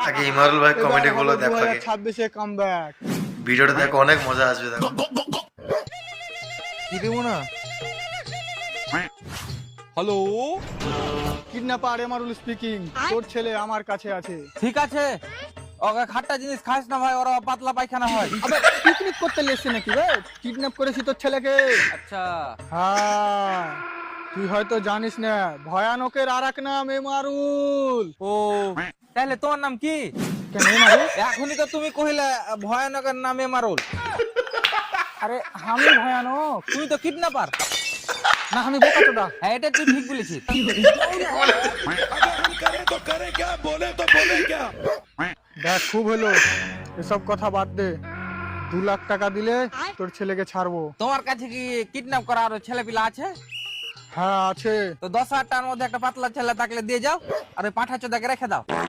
আগে ইমারুল ভাই কমেডি গুলো দেখো আগে 2026 এ কামব্যাক। ভিডিওটা দেখো অনেক মজা আসবে দেখো কি দেবো না? Hello, kidnapper Emarul speaking. তোর ছেলে আমার কাছে আছে। ঠিক আছে, ওকে খাট্টা জিনিস খাস না ভাই, ওরা পাতলা পায়খানা হয়। আবে পিকনিক করতে লেসছে নাকি রে? কিডন্যাপ করেছি তোর ছেলেকে। আচ্ছা, হ্যাঁ, তুই হয়তো জানিস না, ভয়ানকের আর এক নাম এমারুল। ও তাহলে তোমার নাম কি? কেন এমারুল? এখনই তো তুমি কহিলে ভয়ানকের নামে মারুল। আরে আমি ভয়ানক? তুমি তো কিডন্যাপার। না, আমি বোকাচোদা। হ্যাঁ, এটা তুই ঠিক বলেছিস। দেখ, খুব হলো, এসব কথা বাদ দে। 2 লাখ টাকা দিলে তোর ছেলেকে ছাড়বো। তোমার কাছে কি কিডন্যাপ করা আরো ছেলে পিলা আছে? হ্যাঁ আছে। তো 10,000 টাকার মধ্যে একটা পাতলা ছেলে থাকলে দিয়ে যাও, আর ওই পাঁঠা চোদাকে রেখে দাও।